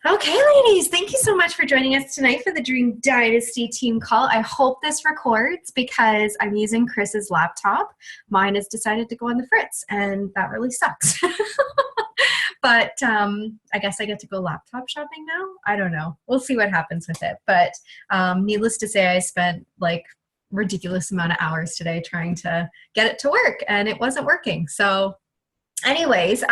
Okay, ladies, thank you so much for joining us tonight for the Dream Dynasty team call. I hope this records because I'm using Chris's laptop. Mine has decided to go on the fritz, and that really sucks. But I guess I get to go laptop shopping now. I don't know. We'll see what happens with it. But needless to say, I spent like ridiculous amount of hours today trying to get it to work, and it wasn't working. So anyways,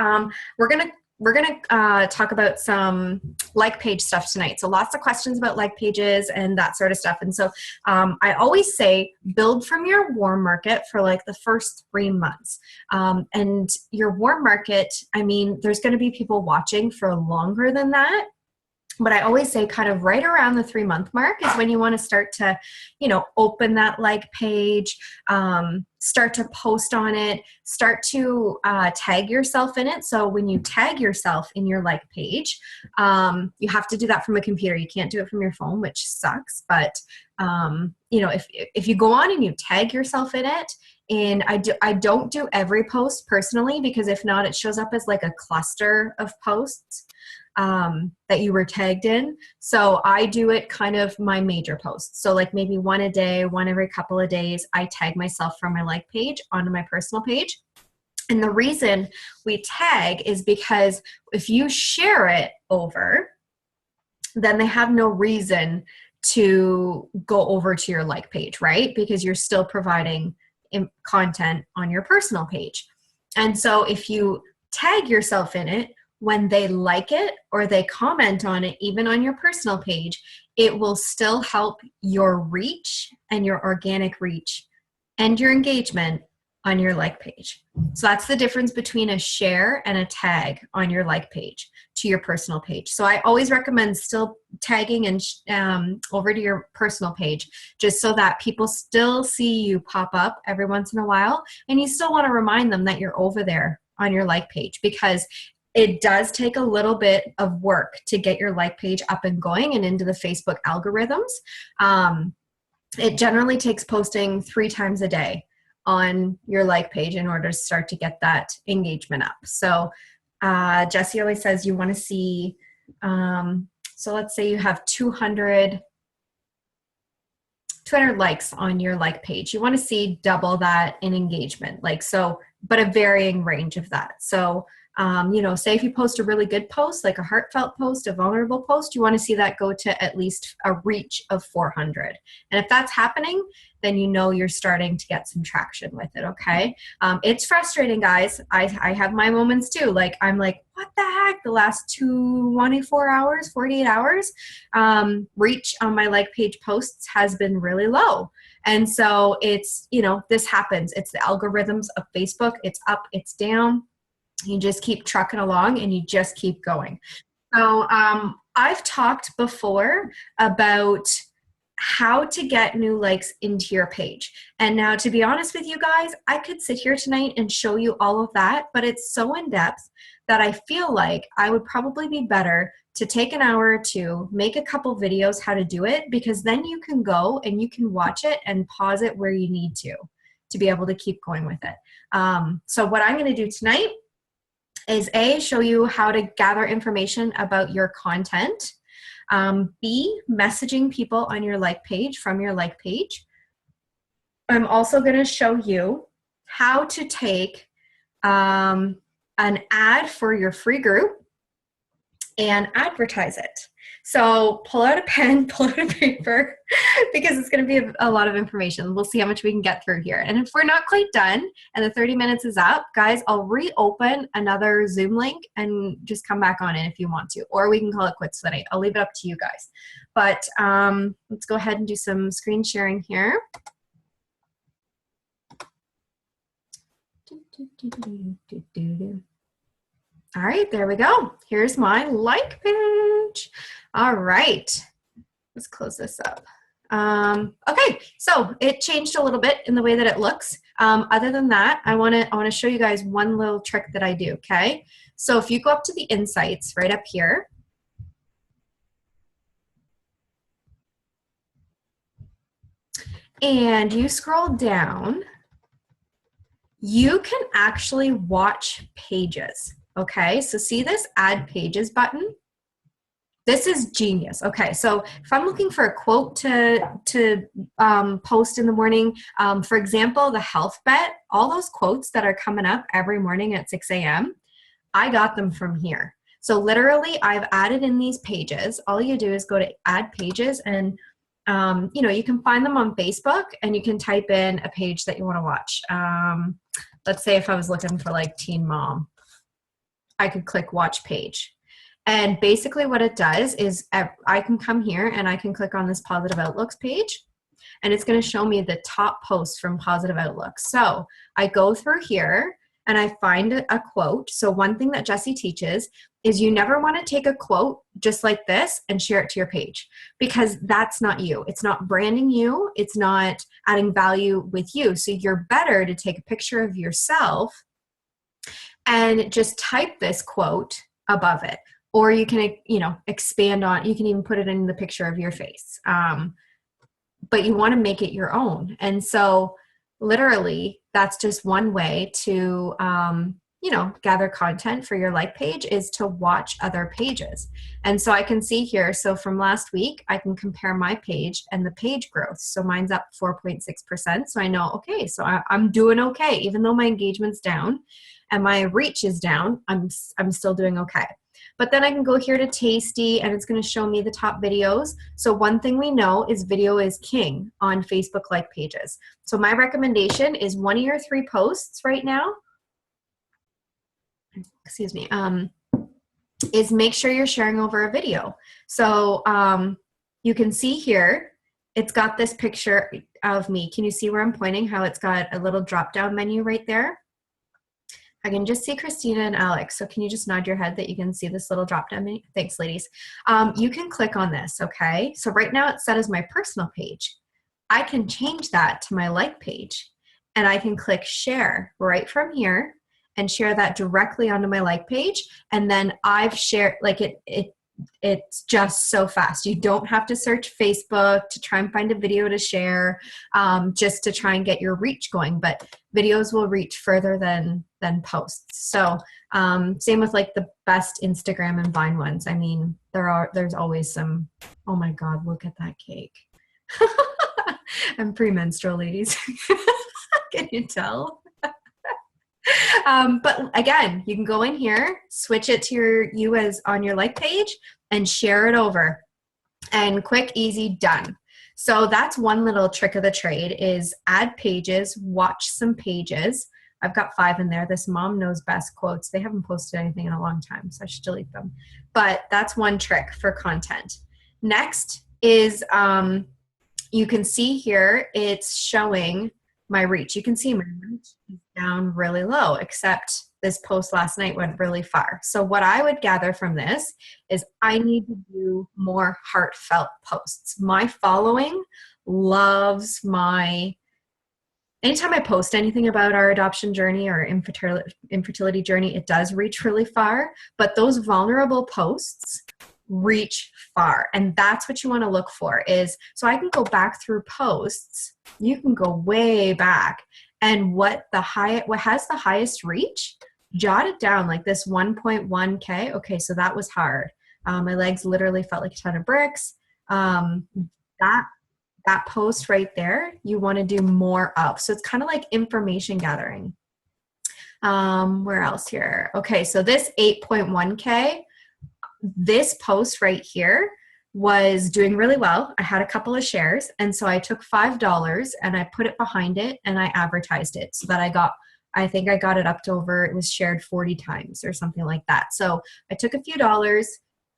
we're gonna talk about some like page stuff tonight. So lots of questions about like pages and that sort of stuff. And so I always say build from your warm market for like the first 3 months. And your warm market, I mean, there's going to be people watching for longer than that. But I always say kind of right around the 3-month mark is when you want to start to, open that like page, start to post on it, start to tag yourself in it. So when you tag yourself in your like page, you have to do that from a computer. You can't do it from your phone, which sucks. But, if you go on and you tag yourself in it, and I don't do every post personally, because if not, it shows up as like a cluster of posts that you were tagged in. So I do it kind of my major posts. So like maybe one a day, one every couple of days, I tag myself from my like page onto my personal page. And the reason we tag is because if you share it over, then they have no reason to go over to your like page, right? Because you're still providing content on your personal page. And so if you tag yourself in it, when they like it or they comment on it, even on your personal page, it will still help your reach and your organic reach and your engagement on your like page. So that's the difference between a share and a tag on your like page to your personal page. So I always recommend still tagging and over to your personal page, just so that people still see you pop up every once in a while, and you still want to remind them that you're over there on your like page, because it does take a little bit of work to get your like page up and going and into the Facebook algorithms. It generally takes posting 3 times a day on your like page in order to start to get that engagement up. So Jesse always says you want to see, so let's say you have 200 likes on your like page. You want to see double that in engagement, but a varying range of that. So say if you post a really good post, like a heartfelt post, a vulnerable post, you want to see that go to at least a reach of 400. And if that's happening, then you're starting to get some traction with it, okay? It's frustrating, guys. I have my moments too. I'm like, what the heck? The last 24 hours, 48 hours, reach on my like page posts has been really low. And so it's, this happens. It's the algorithms of Facebook. It's up, it's down. You just keep trucking along and you just keep going. So I've talked before about how to get new likes into your page. And now, to be honest with you guys, I could sit here tonight and show you all of that, but it's so in depth that I feel like I would probably be better to take an hour or two, make a couple videos how to do it, because then you can go and you can watch it and pause it where you need to be able to keep going with it. So what I'm going to do tonight is A, show you how to gather information about your content. B, messaging people on your like page from your like page. I'm also going to show you how to take an ad for your free group and advertise it. So pull out a pen, pull out a paper, because it's going to be a lot of information. We'll see how much we can get through here. And if we're not quite done and the 30 minutes is up, guys, I'll reopen another Zoom link and just come back on it if you want to. Or we can call it quits tonight. I'll leave it up to you guys. But let's go ahead and do some screen sharing here. All right, there we go. Here's my like page. All right, let's close this up. Okay, so it changed a little bit in the way that it looks. Other than that, I want to show you guys one little trick that I do. Okay, so if you go up to the insights right up here, and you scroll down, you can actually watch pages. Okay, so see this add pages button? This is genius. Okay, so if I'm looking for a quote to post in the morning, for example, the health bet, all those quotes that are coming up every morning at 6 a.m., I got them from here. So literally, I've added in these pages. All you do is go to add pages, and you can find them on Facebook, and you can type in a page that you want to watch. Let's say if I was looking for like Teen Mom, I could click watch page. And basically what it does is I can come here and I can click on this Positive Outlooks page, and it's going to show me the top posts from Positive Outlook. So I go through here and I find a quote. So one thing that Jessie teaches is you never want to take a quote just like this and share it to your page, because that's not you. It's not branding you. It's not adding value with you. So you're better to take a picture of yourself and just type this quote above it. Or you can, expand on, you can even put it in the picture of your face. But you want to make it your own. And so literally that's just one way to, gather content for your like page, is to watch other pages. And so I can see here, so from last week, I can compare my page and the page growth. So mine's up 4.6%. So I know, okay, so I'm doing okay. Even though my engagement's down and my reach is down, I'm still doing okay. But then I can go here to Tasty, and it's going to show me the top videos. So one thing we know is video is king on Facebook like pages. So my recommendation is one of your 3 posts right now, is make sure you're sharing over a video. So you can see here, it's got this picture of me. Can you see where I'm pointing, how it's got a little drop-down menu right there? I can just see Christina and Alex. So can you just nod your head that you can see this little drop-down menu? Thanks, ladies. You can click on this, okay? So right now it's set as my personal page. I can change that to my like page, and I can click share right from here and share that directly onto my like page. And then I've shared, like it's just so fast. You don't have to search Facebook to try and find a video to share, just to try and get your reach going. But videos will reach further than posts. So same with like the best Instagram and Vine ones. I mean, there's always some, oh my God, look at that cake. I'm premenstrual, ladies. Can you tell? But again, you can go in here, switch it to you as on your like page, and share it over. And quick, easy, done. So that's one little trick of the trade, is add pages, watch some pages. I've got 5 in there. This Mom Knows Best quotes. They haven't posted anything in a long time, so I should delete them. But that's one trick for content. Next is you can see here, it's showing my reach. You can see my reach is down really low, except this post last night went really far. So what I would gather from this is I need to do more heartfelt posts. My following loves anytime I post anything about our adoption journey or infertility journey, it does reach really far, but those vulnerable posts reach far. And that's what you want to look for, is, so I can go back through posts. You can go way back, and what has the highest reach, jot it down, like this 1.1K. Okay, so that was hard. My legs literally felt like a ton of bricks. That post right there, you want to do more of. So it's kind of like information gathering. Where else here? Okay, so this 8.1K, this post right here was doing really well. I had a couple of shares, and so I took $5 and I put it behind it and I advertised it, so that I think I got it up to it was shared 40 times or something like that. So I took a few dollars,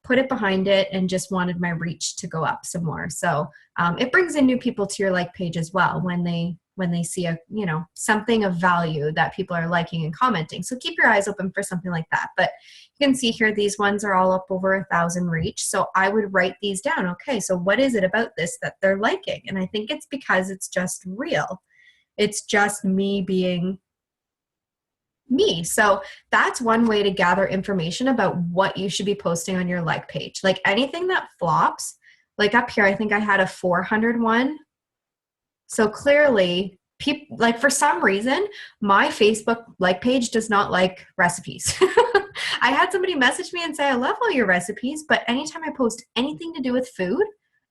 put it behind it, and just wanted my reach to go up some more. So it brings in new people to your like page as well when they see something of value that people are liking and commenting. So keep your eyes open for something like that. But you can see here, these ones are all up over 1,000 reach. So I would write these down. Okay, so what is it about this that they're liking? And I think it's because it's just real. It's just me being me. So that's one way to gather information about what you should be posting on your like page. Like anything that flops, like up here, I think I had a 400 one. So clearly, for some reason, my Facebook like page does not like recipes. I had somebody message me and say, I love all your recipes, but anytime I post anything to do with food,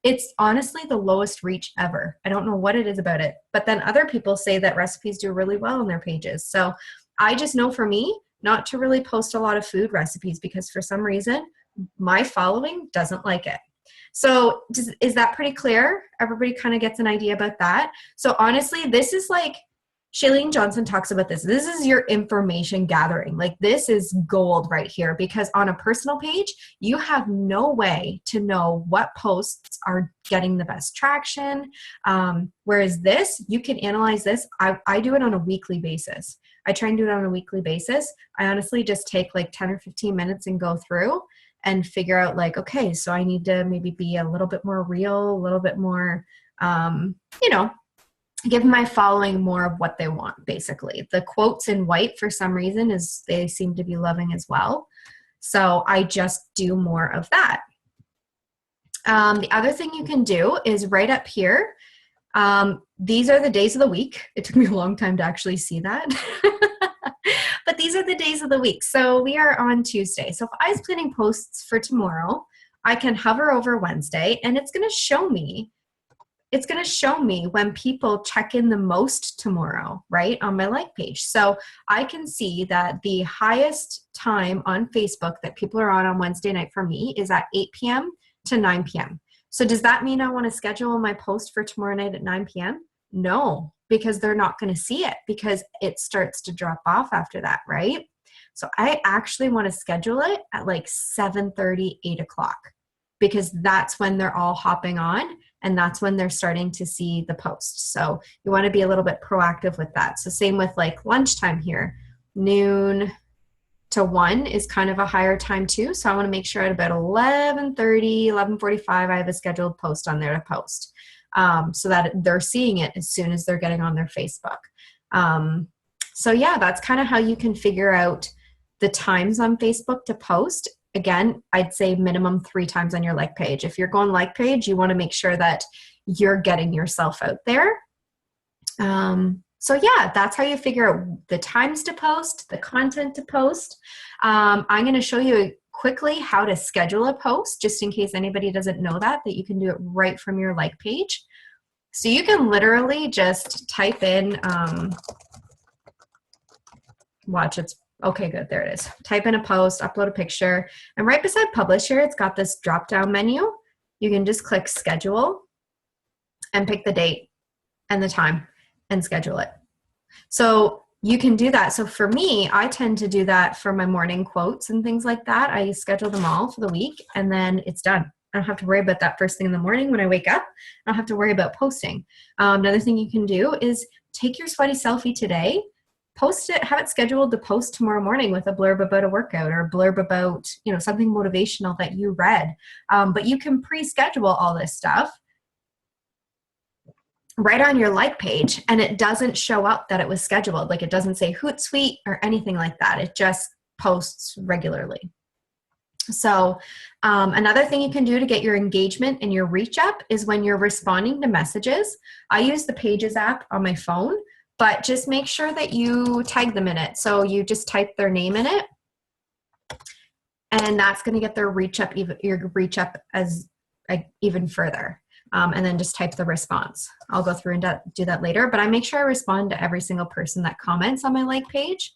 it's honestly the lowest reach ever. I don't know what it is about it. But then other people say that recipes do really well on their pages. So I just know for me not to really post a lot of food recipes because for some reason, my following doesn't like it. So is that pretty clear? Everybody kind of gets an idea about that. So honestly, this is like, Shailene Johnson talks about this. This is your information gathering. Like this is gold right here because on a personal page, you have no way to know what posts are getting the best traction. Whereas this, you can analyze this. I do it on a weekly basis. I try and do it on a weekly basis. I honestly just take like 10 or 15 minutes and go through and figure out like, okay, so I need to maybe be a little bit more real, a little bit more, give my following more of what they want, basically. The quotes in white, for some reason, is they seem to be loving as well. So I just do more of that. The other thing you can do is right up here. These are the days of the week. It took me a long time to actually see that. But these are the days of the week. So we are on Tuesday. So if I was planning posts for tomorrow, I can hover over Wednesday and it's going to show me when people check in the most tomorrow, right, on my like page. So I can see that the highest time on Facebook that people are on Wednesday night for me is at 8 p.m. to 9 p.m. So does that mean I want to schedule my post for tomorrow night at 9 p.m.? No, because they're not going to see it because it starts to drop off after that, right? So I actually want to schedule it at like 7:30, 8 o'clock because that's when they're all hopping on and that's when they're starting to see the post. So you want to be a little bit proactive with that. So same with like lunchtime here, noon to 1 is kind of a higher time too. So I want to make sure at about 11:30, 11:45, I have a scheduled post on there to post so that they're seeing it as soon as they're getting on their Facebook. So yeah, that's kind of how you can figure out the times on Facebook to post. Again, I'd say minimum 3 times on your like page. If you're going like page, you want to make sure that you're getting yourself out there. So yeah, that's how you figure out the times to post, the content to post. I'm going to show you quickly how to schedule a post, just in case anybody doesn't know that you can do it right from your like page. So you can literally just type in, watch, it's okay, good, there it is. Type in a post, upload a picture, and right beside publish here, it's got this drop-down menu. You can just click schedule and pick the date and the time and schedule it. So you can do that. So for me, I tend to do that for my morning quotes and things like that. I schedule them all for the week and then it's done. I don't have to worry about that first thing in the morning when I wake up. I don't have to worry about posting. Another thing you can do is take your sweaty selfie today, post it, have it scheduled to post tomorrow morning with a blurb about a workout or a blurb about, something motivational that you read. But you can pre-schedule all this stuff right on your like page, and it doesn't show up that it was scheduled. Like it doesn't say Hootsuite or anything like that. It just posts regularly. So another thing you can do to get your engagement and your reach up is when you're responding to messages. I use the Pages app on my phone, but just make sure that you tag them in it. So you just type their name in it, and that's going to get their reach up, your reach up as even further. And then just type the response. I'll go through and do that later, but I make sure I respond to every single person that comments on my like page.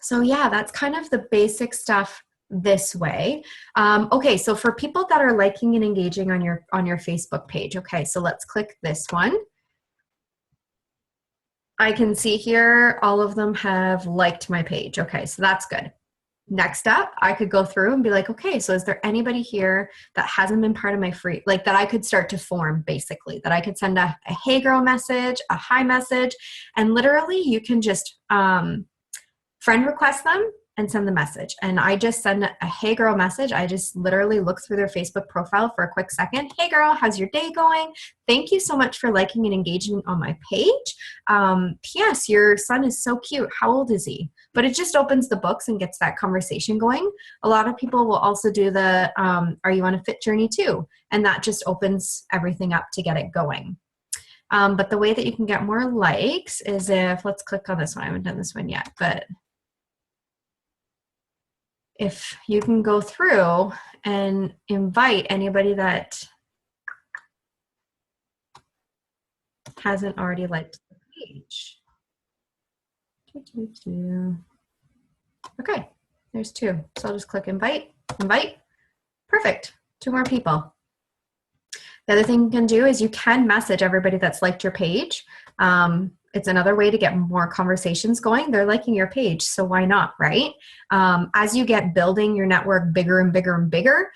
So yeah, that's kind of the basic stuff this way. Okay, so for people that are liking and engaging on your Facebook page, okay, so let's click this one. I can see here all of them have liked my page. Okay, so that's good. Next up, I could go through and be like, okay, so is there anybody here that hasn't been part of my free, like that I could start to form, basically, that I could send a hey girl message, a hi message, and literally you can just friend request them and send the message. And I just send a hey girl message. I just literally look through their Facebook profile for a quick second. Hey girl, how's your day going? Thank you so much for liking and engaging on my page. P.S. Your son is so cute. How old is he? But it just opens the books and gets that conversation going. A lot of people will also do the, are you on a fit journey too? And that just opens everything up to get it going. But the way that you can get more likes is if, let's click on this one. I haven't done this one yet, but if you can go through and invite anybody that hasn't already liked the page. Okay, there's 2. So I'll just click invite, invite. Perfect, 2 more people. The other thing you can do is you can message everybody that's liked your page. It's another way to get more conversations going. They're liking your page, so why not, right? As you get building your network bigger and bigger and bigger,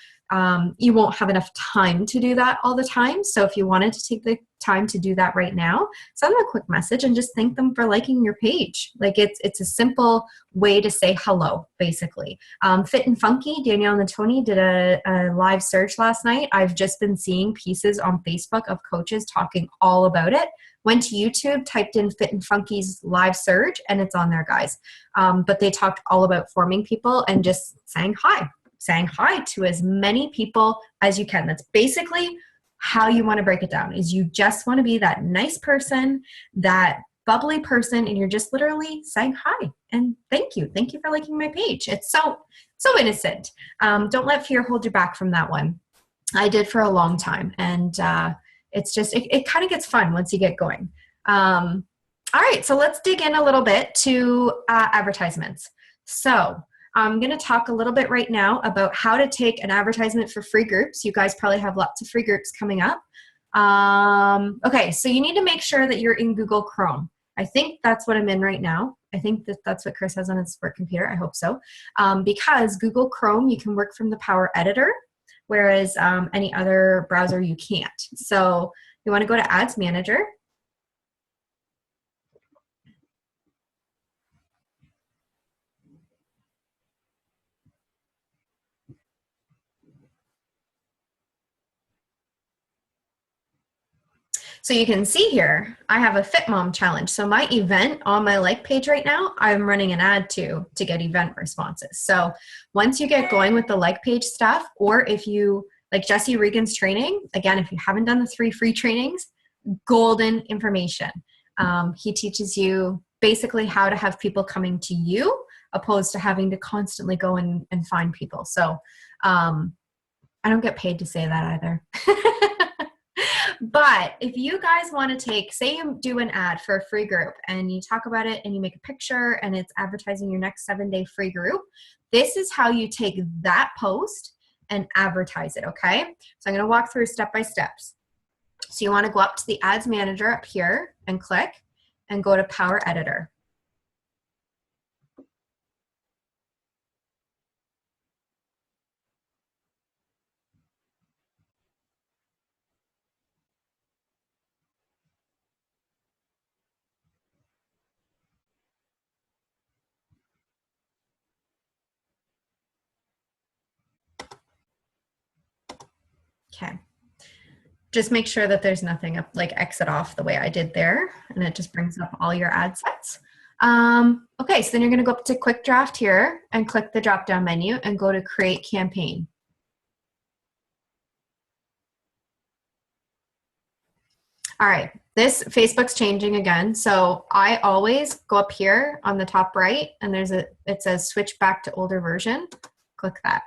you won't have enough time to do that all the time. So if you wanted to take the time to do that right now, send them a quick message and just thank them for liking your page. Like it's a simple way to say hello, basically. Fit and Funky, Danielle and Tony did a live search last night. I've just been seeing pieces on Facebook of coaches talking all about it. Went to YouTube, typed in Fit and Funky's live surge, and it's on there, guys. But they talked all about forming people and just saying hi to as many people as you can. That's basically how you want to break it down, is you just want to be that nice person, that bubbly person, and you're just literally saying hi and thank you. Thank you for liking my page. It's so innocent. Don't let fear hold you back from that one. I did for a long time, and it's just, it kind of gets fun once you get going. All right, so let's dig in a little bit to advertisements. So I'm going to talk a little bit right now about how to take an advertisement for free groups. You guys probably have lots of free groups coming up. Okay, so you need to make sure that you're in Google Chrome. I think that's what I'm in right now. I think that's what Chris has on his work computer. I hope so. Because Google Chrome, you can work from the Power Editor, whereas any other browser you can't. So you want to go to Ads Manager. So you can see here, I have a Fit Mom challenge. So my event on my like page right now, I'm running an ad to get event responses. So once you get going with the like page stuff, or if you, like Jesse Regan's training, again, if you haven't done the 3 free trainings, golden information. He teaches you basically how to have people coming to you opposed to having to constantly go and find people. So I don't get paid to say that either. But if you guys want to take, say you do an ad for a free group and you talk about it and you make a picture and it's advertising your next 7-day free group, this is how you take that post and advertise it, okay? So I'm going to walk through step by steps. So you want to go up to the Ads Manager up here and click and go to Power Editor. Okay. Just make sure that there's nothing up, like exit off the way I did there, and it just brings up all your ad sets. Okay, so then you're going to go up to Quick Draft here and click the drop-down menu and go to Create Campaign. All right, this Facebook's changing again. So I always go up here on the top right, and it says switch back to older version. Click that,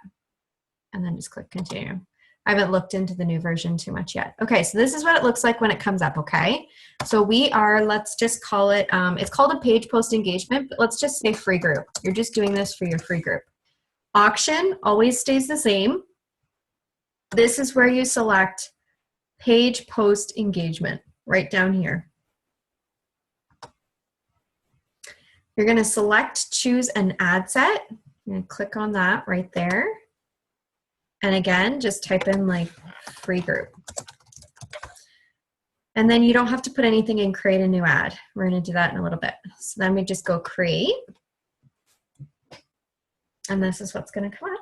and then just click continue. I haven't looked into the new version too much yet. Okay, so this is what it looks like when it comes up, okay? So we are, let's just call it, it's called a page post engagement, but let's just say free group. You're just doing this for your free group. Auction always stays the same. This is where you select page post engagement, right down here. You're gonna select choose an ad set. You're gonna click on that right there. And again, just type in like free group. And then you don't have to put anything in create a new ad. We're gonna do that in a little bit. So then we just go create. And this is what's gonna come up.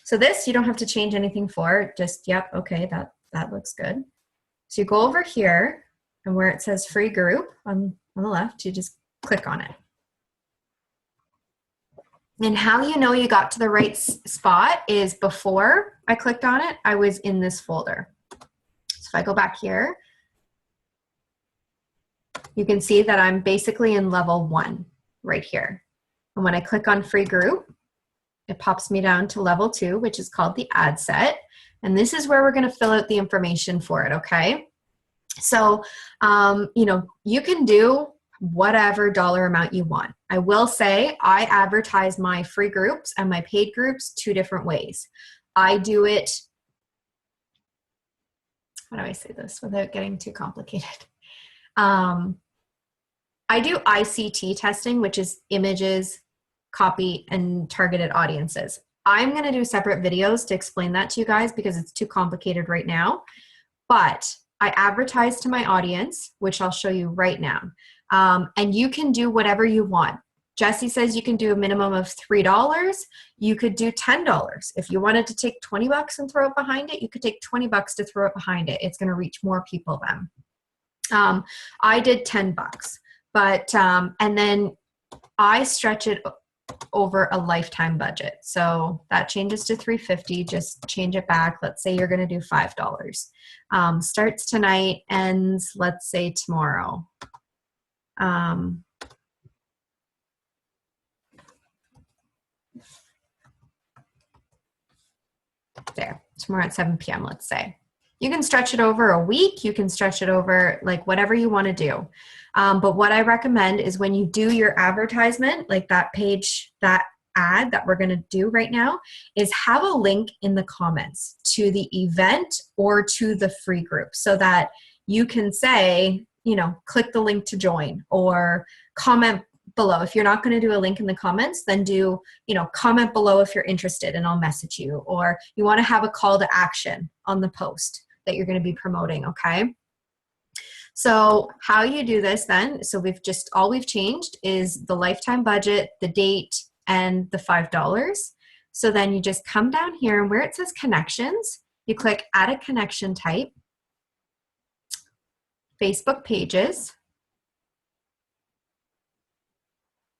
So this, you don't have to change anything for, just, yep, okay, that looks good. So you go over here and where it says free group on the left, you just click on it. And how you know you got to the right spot is before I clicked on it, I was in this folder. So if I go back here, you can see that I'm basically in level 1 right here. And when I click on free group, it pops me down to level 2, which is called the ad set. And this is where we're going to fill out the information for it, okay? So, you can do whatever dollar amount you want. I will say I advertise my free groups and my paid groups 2 different ways. I do it, how do I say this without getting too complicated? I do ICT testing, which is images, copy, and targeted audiences. I'm going to do separate videos to explain that to you guys because it's too complicated right now. But I advertise to my audience, which I'll show you right now. And you can do whatever you want. Jesse says you can do a minimum of $3. You could do $10. If you wanted to take 20 bucks and throw it behind it, you could take 20 bucks to throw it behind it. It's going to reach more people then. I did 10 bucks, but, and then I stretch it over a lifetime budget. So that changes to $350, just change it back. Let's say you're going to do $5. Starts tonight, ends, let's say tomorrow. There, tomorrow at 7 p.m., let's say. You can stretch it over a week. You can stretch it over like whatever you want to do. But what I recommend is when you do your advertisement, like that page, that ad that we're going to do right now, is have a link in the comments to the event or to the free group so that you can say, click the link to join or comment below. If you're not going to do a link in the comments, then do, comment below if you're interested and I'll message you. Or you want to have a call to action on the post that you're going to be promoting, okay? So how you do this then, so all we've changed is the lifetime budget, the date, and the $5. So then you just come down here and where it says connections, you click add a connection type, Facebook pages,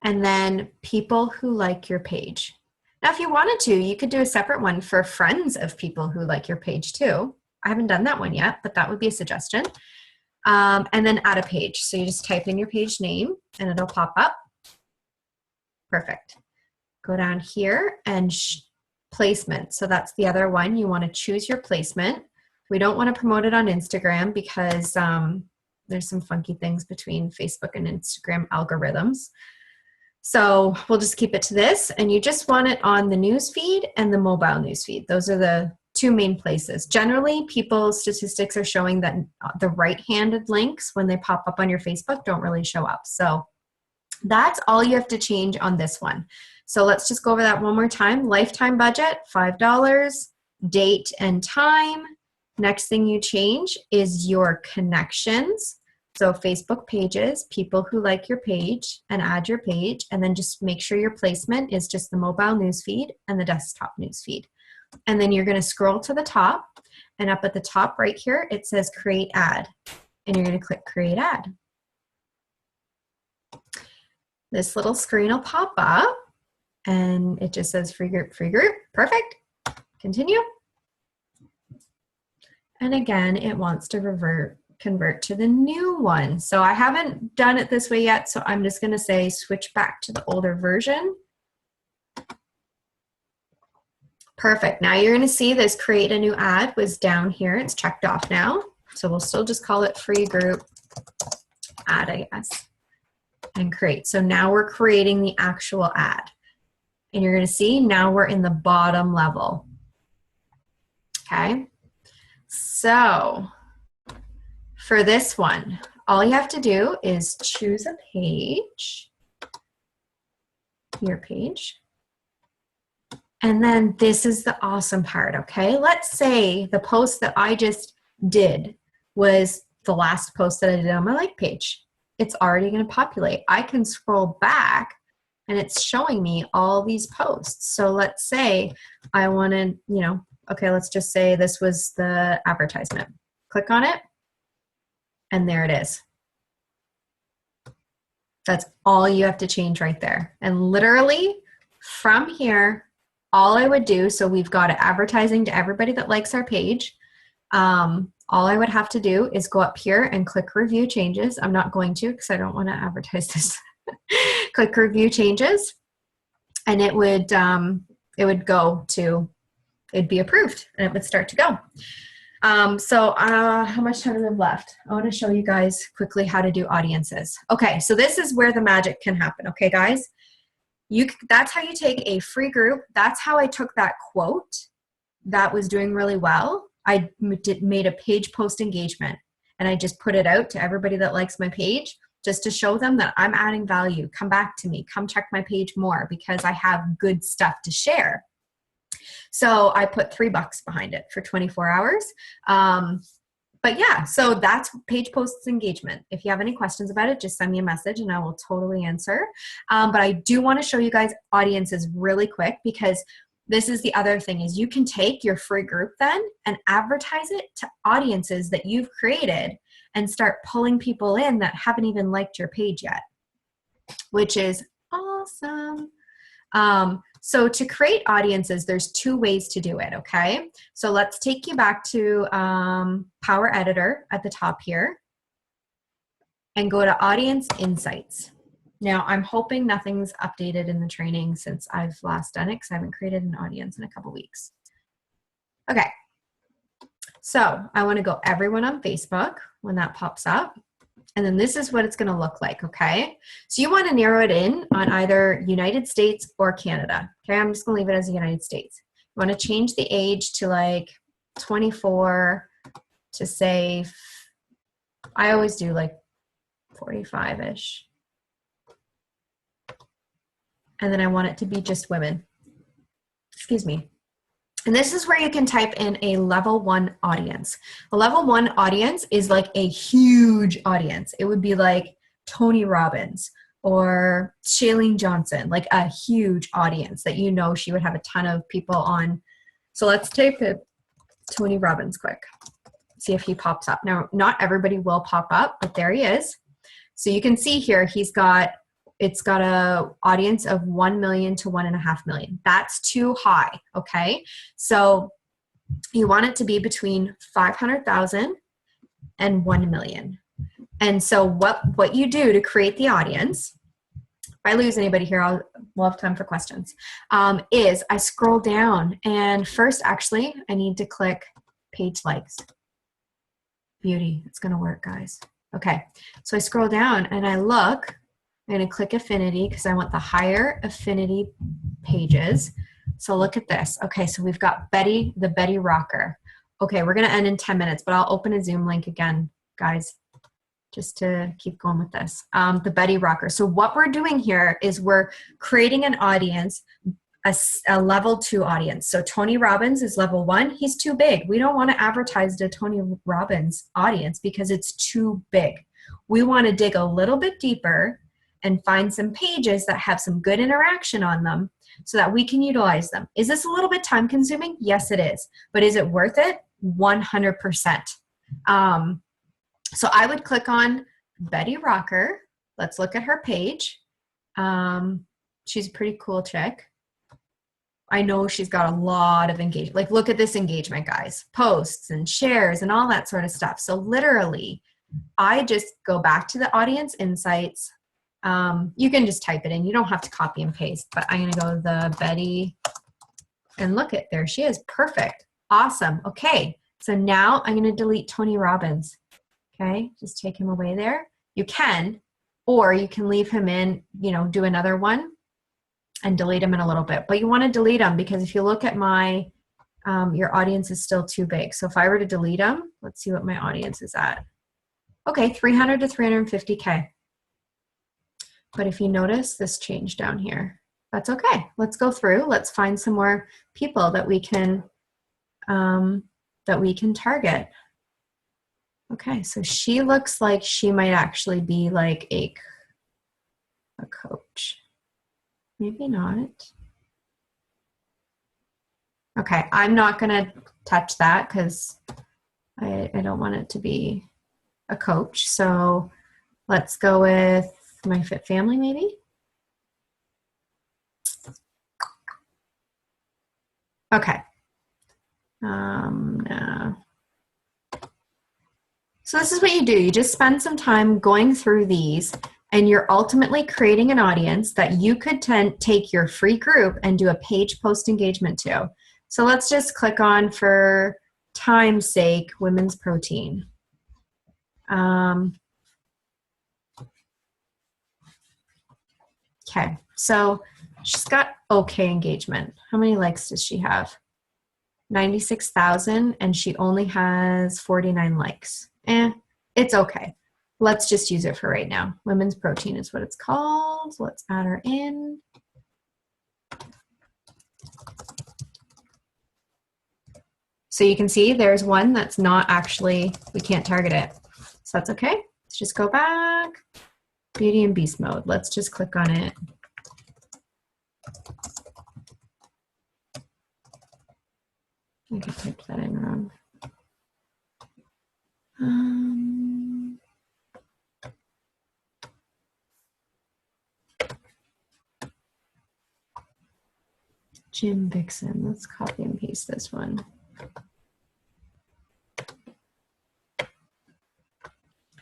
and then people who like your page. Now, if you wanted to, you could do a separate one for friends of people who like your page too. I haven't done that one yet, but that would be a suggestion. And then add a page. So you just type in your page name and it'll pop up. Perfect. Go down here and placement. So that's the other one. You want to choose your placement. We don't want to promote it on Instagram because there's some funky things between Facebook and Instagram algorithms. So we'll just keep it to this, and you just want it on the news feed and the mobile news feed. Those are the 2 main places. Generally, people's statistics are showing that the right-handed links, when they pop up on your Facebook, don't really show up. So that's all you have to change on this one. So let's just go over that one more time. Lifetime budget, $5, date and time. Next thing you change is your connections. So Facebook pages, people who like your page, and add your page, and then just make sure your placement is just the mobile newsfeed and the desktop newsfeed. And then you're going to scroll to the top, and up at the top right here, it says create ad, and you're going to click create ad. This little screen will pop up, and it just says free group, free group. Perfect. Continue. And again, it wants to convert to the new one. So I haven't done it this way yet, so I'm just going to say switch back to the older version. Perfect. Now you're going to see this create a new ad was down here. It's checked off now. So we'll still just call it free group ad, I guess, and create. So now we're creating the actual ad. And you're going to see now we're in the bottom level. Okay. So for this one, all you have to do is choose a page, your page, and then this is the awesome part, okay? Let's say the post that I just did was the last post that I did on my like page. It's already going to populate. I can scroll back and it's showing me all these posts. So let's say I wanted, okay, let's just say this was the advertisement. Click on it. And there it is. That's all you have to change right there. And literally from here, all I would do, so we've got advertising to everybody that likes our page. All I would have to do is go up here and click review changes. I'm not going to because I don't want to advertise this. Click review changes. And it would it'd be approved and it would start to go. So how much time do we have left? I want to show you guys quickly how to do audiences. Okay, so this is where the magic can happen. Okay, guys, that's how you take a free group. That's how I took that quote that was doing really well. I made a page post engagement and I just put it out to everybody that likes my page just to show them that I'm adding value. Come back to me, come check my page more because I have good stuff to share. So I put $3 behind it for 24 hours. But yeah, so that's page posts engagement. If you have any questions about it, just send me a message and I will totally answer. But I do want to show you guys audiences really quick because this is the other thing is you can take your free group then and advertise it to audiences that you've created and start pulling people in that haven't even liked your page yet, which is awesome. So to create audiences, there's 2 ways to do it, okay? So let's take you back to Power Editor at the top here and go to Audience Insights. Now, I'm hoping nothing's updated in the training since I've last done it because I haven't created an audience in a couple weeks. Okay, so I want to go everyone on Facebook when that pops up. And then this is what it's going to look like, okay? So you want to narrow it in on either United States or Canada. Okay, I'm just going to leave it as the United States. You want to change the age to like 24 to say, I always do like 45-ish. And then I want it to be just women. Excuse me. And this is where you can type in a level 1 audience. A level 1 audience is like a huge audience. It would be like Tony Robbins or Shailene Johnson, like a huge audience that you know she would have a ton of people on. So let's type it Tony Robbins quick. See if he pops up. Now, not everybody will pop up, but there he is. So you can see here it's got a audience of 1 million to 1.5 million. That's too high, okay? So you want it to be between 500,000 and 1 million. And so what you do to create the audience, if I lose anybody here, we'll have time for questions, is I scroll down and first actually I need to click page likes. Beauty, it's gonna work, guys. Okay, so I scroll down and I look. I'm going to click affinity because I want the higher affinity pages. So look at this. Okay, so we've got Betty, the Betty Rocker. Okay, we're going to end in 10 minutes, but I'll open a Zoom link again, guys, just to keep going with this. The Betty Rocker. So what we're doing here is we're creating an audience, a level 2 audience. So Tony Robbins is level 1. He's too big. We don't want to advertise to Tony Robbins audience because it's too big. We want to dig a little bit deeper and find some pages that have some good interaction on them so that we can utilize them. Is this a little bit time consuming? Yes, it is. But is it worth it? 100%. So I would click on Betty Rocker. Let's look at her page. She's a pretty cool chick. I know she's got a lot of engagement. Like, look at this engagement, guys. Posts and shares and all that sort of stuff. So literally, I just go back to the audience insights. You can just type it in. You don't have to copy and paste, but I'm going to go the Betty and look at, there she is. Perfect. Awesome. Okay. So now I'm going to delete Tony Robbins. Okay. Just take him away there. You can, or you can leave him in, do another one and delete him in a little bit, but you want to delete him because if you look at my, your audience is still too big. So if I were to delete him, let's see what my audience is at. Okay. 300 to 350K. But if you notice this change down here, that's okay. Let's go through. Let's find some more people that we can target. Okay, so she looks like she might actually be like a coach. Maybe not. Okay, I'm not gonna touch that because I don't want it to be a coach. So let's go with My Fit Family, maybe. Okay. No. So this is what you do. You just spend some time going through these And you're ultimately creating an audience that you could take your free group and do a page post engagement to. So let's just click on, for time's sake, women's protein. Okay, so she's got okay engagement. How many likes does she have? 96,000, and she only has 49 likes. It's okay. Let's just use it for right now. Women's protein is what it's called. Let's add her in. So you can see there's one that's not actually, we can't target it. So that's okay. Let's just go back. Beauty and Beast mode. Let's just click on it. I could type that in wrong. Jim Vixen. Let's copy and paste this one.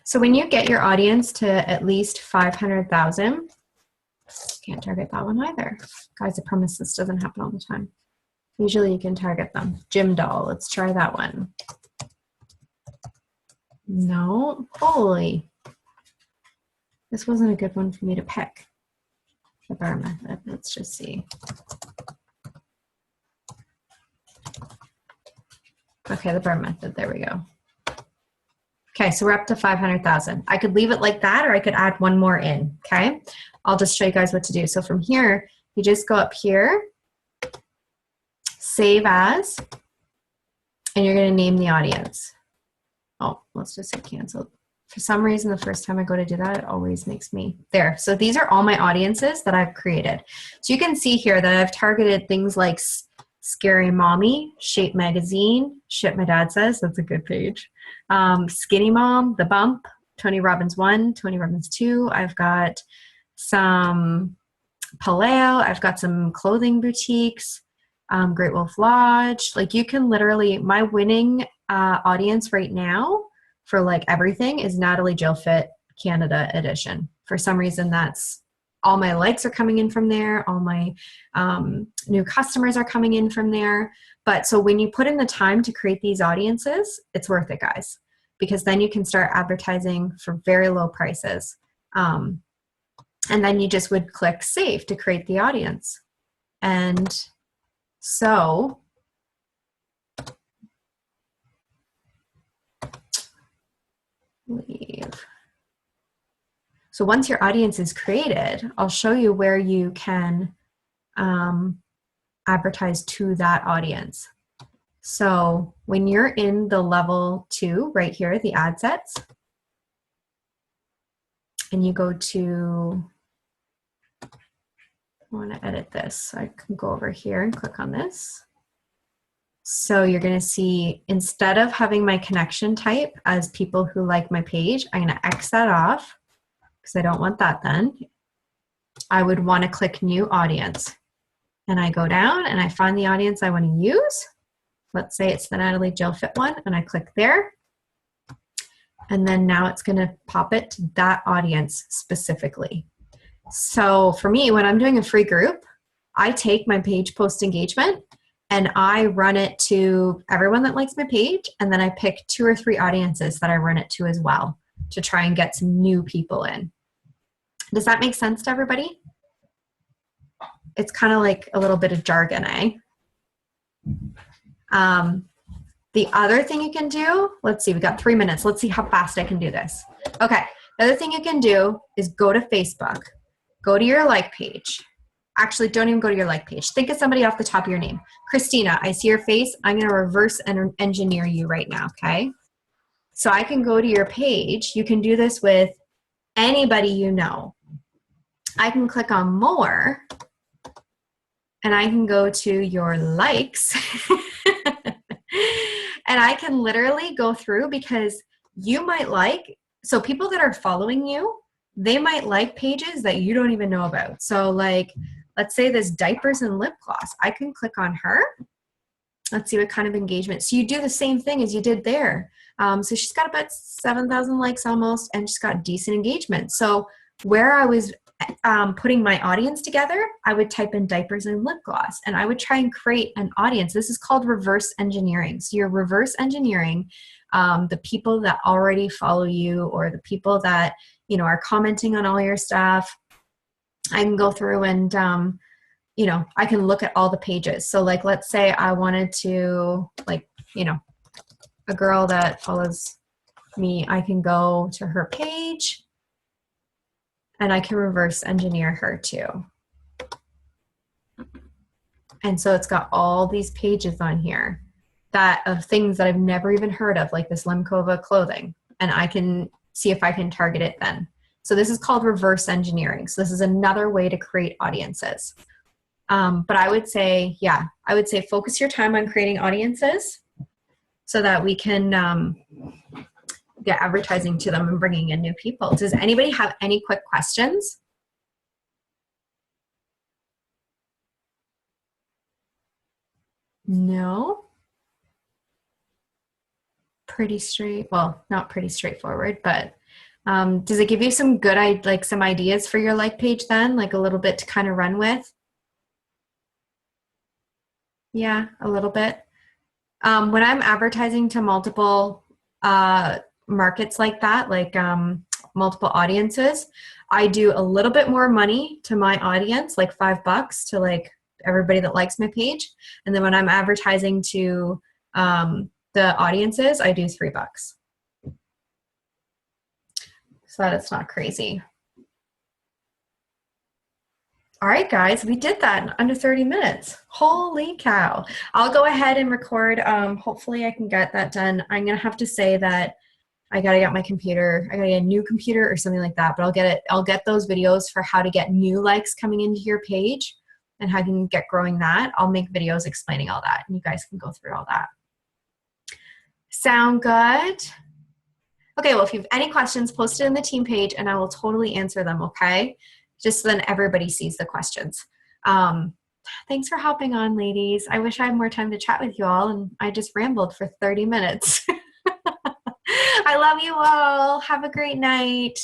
So when you get your audience to at least 500,000, can't target that one either. Guys, I promise this doesn't happen all the time. Usually you can target them. Jim Doll, let's try that one. No, holy. This wasn't a good one for me to pick. The bar method, let's just see. Okay, the bar method, there we go. Okay, so we're up to 500,000. I could leave it like that, or I could add one more in, okay? I'll just show you guys what to do. So from here, you just go up here, save as, and you're gonna name the audience. Oh, let's just say canceled. For some reason, the first time I go to do that, it always makes me there. So these are all my audiences that I've created. So you can see here that I've targeted things like Scary Mommy, Shape Magazine, Shit My Dad Says, that's a good page. Skinny Mom, The Bump, Tony Robbins 1, Tony Robbins 2. I've got some Paleo. I've got some clothing boutiques, Great Wolf Lodge. Like you can literally, my winning audience right now for like everything is Natalie Jill Fit Canada edition. For some reason, that's all my likes are coming in from there. All my new customers are coming in from there. But so when you put in the time to create these audiences, it's worth it, guys, because then you can start advertising for very low prices. And then you just would click save to create the audience. And so leave. So once your audience is created, I'll show you where you can advertise to that audience. So when you're in the level 2, right here, the ad sets, and you go to, I want to edit this, so I can go over here and click on this. So you're going to see, instead of having my connection type as people who like my page, I'm going to X that off because I don't want that then. I would want to click new audience. And I go down and I find the audience I want to use. Let's say it's the Natalie Jill Fit one, and I click there. And then now it's going to pop it to that audience specifically. So for me, when I'm doing a free group, I take my page post engagement and I run it to everyone that likes my page. And then I pick 2 or 3 audiences that I run it to as well to try and get some new people in. Does that make sense to everybody? It's kind of like a little bit of jargon, eh? The other thing you can do, let's see, we got 3 minutes. Let's see how fast I can do this. Okay, the other thing you can do is go to Facebook, go to your like page. Actually, don't even go to your like page. Think of somebody off the top of your name. Christina, I see your face. I'm going to reverse engineer you right now, okay? So I can go to your page. You can do this with anybody you know. I can click on more, and I can go to your likes. And I can literally go through, because you might like, so people that are following you, they might like pages that you don't even know about. So like, let's say this diapers and lip gloss. I can click on her. Let's see what kind of engagement. So you do the same thing as you did there. So she's got about 7,000 likes almost, and she's got decent engagement. So where I was putting my audience together, I would type in diapers and lip gloss, and I would try and create an audience. This is called reverse engineering. So you're reverse engineering the people that already follow you, or the people that, you know, are commenting on all your stuff. I can go through and, you know, I can look at all the pages. So like, let's say I wanted to, like, you know, a girl that follows me, I can go to her page and I can reverse engineer her too. And so it's got all these pages on here that of things that I've never even heard of, like this Lemkova clothing. And I can see if I can target it then. So this is called reverse engineering. So this is another way to create audiences. But I would say, yeah, I would say focus your time on creating audiences so that we can get advertising to them and bringing in new people. Does anybody have any quick questions? No? Pretty straight, well, not pretty straightforward, but does it give you some good, like some ideas for your like page then, like a little bit to kind of run with? Yeah, a little bit. When I'm advertising to multiple markets like that, like multiple audiences, I do a little bit more money to my audience, like $5 to like everybody that likes my page. And then when I'm advertising to the audiences, I do $3. So that it's not crazy. All right, guys, we did that in under 30 minutes. Holy cow. I'll go ahead and record. Hopefully I can get that done. I'm going to have to say that I got to get my computer. I got to get a new computer or something like that, but I'll get it. I'll get those videos for how to get new likes coming into your page and how you can get growing that. I'll make videos explaining all that, and you guys can go through all that. Sound good? Okay, well, if you have any questions, post it in the team page and I will totally answer them, okay? Just so then everybody sees the questions. Thanks for hopping on, ladies. I wish I had more time to chat with you all, and I just rambled for 30 minutes. I love you all. Have a great night.